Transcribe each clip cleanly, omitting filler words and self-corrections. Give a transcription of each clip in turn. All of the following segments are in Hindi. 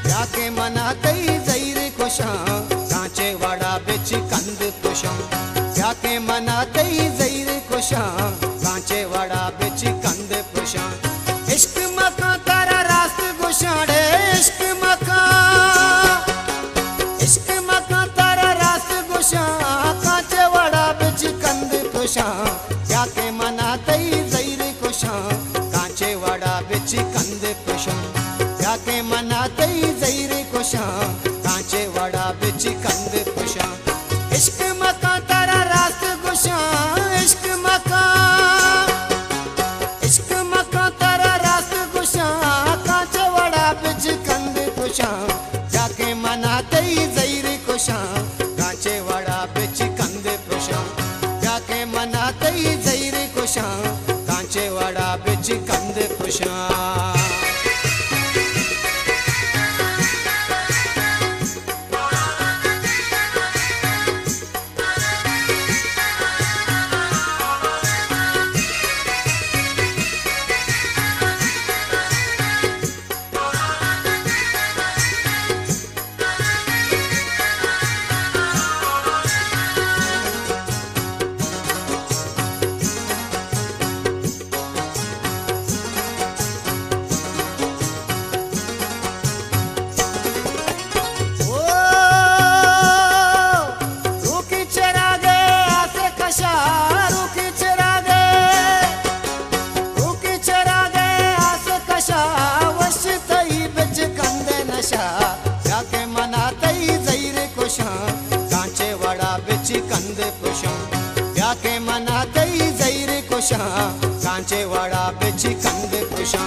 जाके मनातई जैर खुशा कांचे वाड़ा बिच कंद पुशा जाके मनातई जैर खुशा कांचे वाड़ा बिच कंद पुशा इश्क मका तारा रास्त गुशाड़े इश्क मका तारा रास्त गुशा कांचे वाड़ा बिच कंद पुशा जाके मनातई जैर खुशा कांचे वाड़ा बिच कंद पुशा जाके मनातई जैर खुशा कांचे वाड़ा बिच कंद पुशा इश्क मका तारा रास्त गुशा इश्क मका तारा रास्त गुशा कांचे वाड़ा बिच कंद पुशा जाके मनातई जैर खुशा कांचे वाड़ा बिच कंद पुशा जाके मनातई जैर खुशा कांचे वाड़ा बिच कंद पुशा जाके मनातई जैर खुशा कांचे वाड़ा बिच कंद पुशा जाके मनातई जैर खुशा कांचे वाड़ा बिच कंद पुशा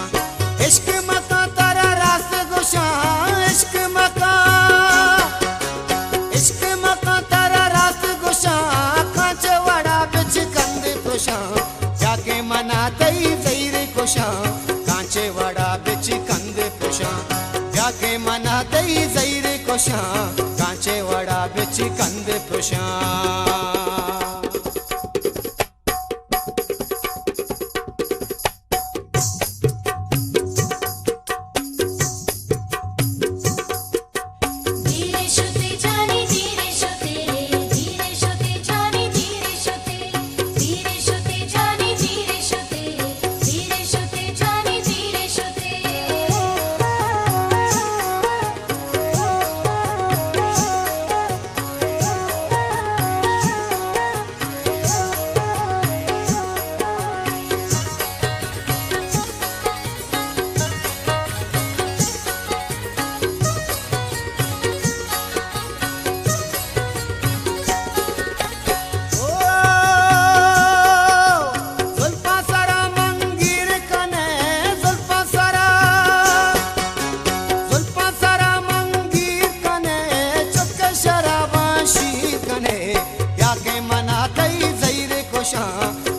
इश्क मका तारा रास्त गुशा इश्क मका तारा रास्त गुशा कांचे वाड़ा बिच कंद पुशा जाके मनातई जैर खुशा कांचे वाड़ा बिच कंद पुशा जाके मनातई जैर खुशा कांचे वाड़ा बिच कंद पुशा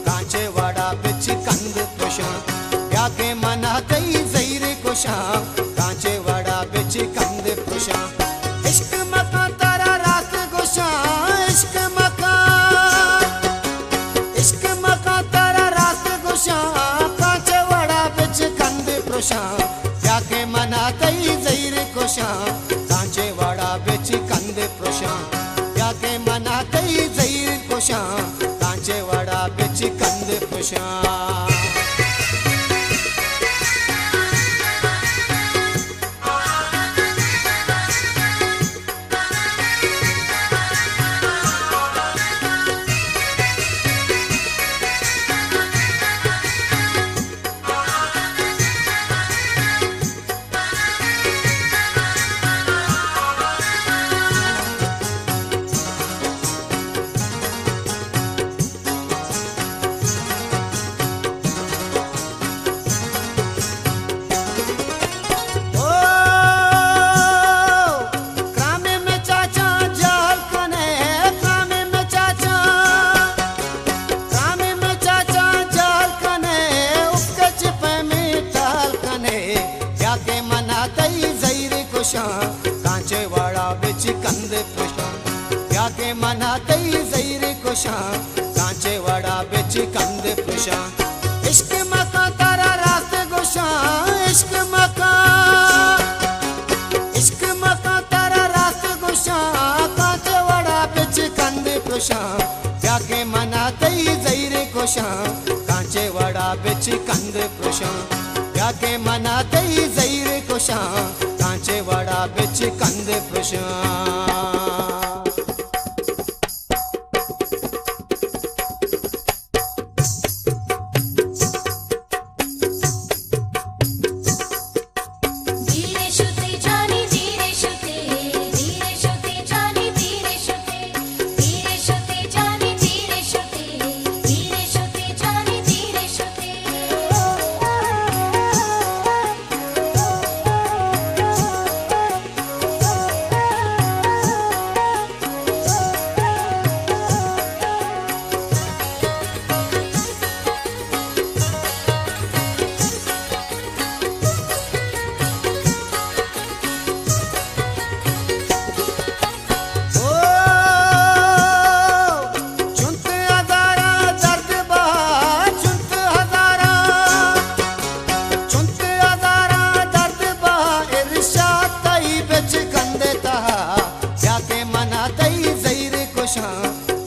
कांचे वाड़ा बिच कंद पुशा जाके मनातई जैर खुशा कांचे वाड़ा बिच कंद पुशा इश्क मका तारा रास्त गुशा इश्क मका तारा रास्त गुशा कांचे वाड़ा बिच कंद पुशा जाके मनातई जैर खुशा कांचे वाड़ा बिच कंद पुशा जाके मनातई जैर खुशा कांचे वाड़ा बिच कंद पुशा खुशां कांचे वाड़ा बिच कंद पुशां या के मना तई जैर खुशां कांचे वाड़ा बिच कंद पुशां इश्क मका तारा रात गुशां इश्क मका तारा रात गुशां कांचे वाड़ा बिच कंद पुशां या के मना तई जैर खुशां कांचे वाड़ा बिच कंद पुशां या के मना तई जैर खुशां कांचे वाड़ा बिच कंद पुशां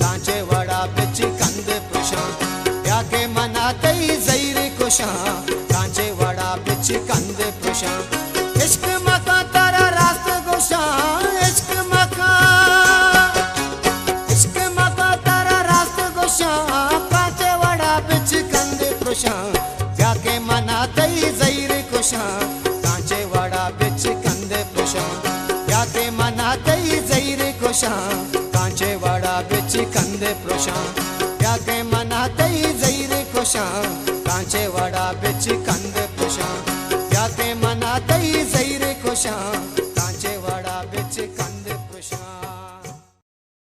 कांचे वाड़ा बिच कंद पुशां या के मना तई जैर खुशां कांचे वाड़ा बिच कंद पुशां इश्क मका तारा रात गुशां इश्क मका तारा रात गुशां कांचे वाड़ा बिच कंद पुशां या के मना तई जैर खुशां कांचे वाड़ा बिच कंद पुशां या के मना तई जैर खुशां कांचे वाड़ा बिच कंद पुशां या के मना तई जैर खुशां कांचे वाड़ा बिच कंद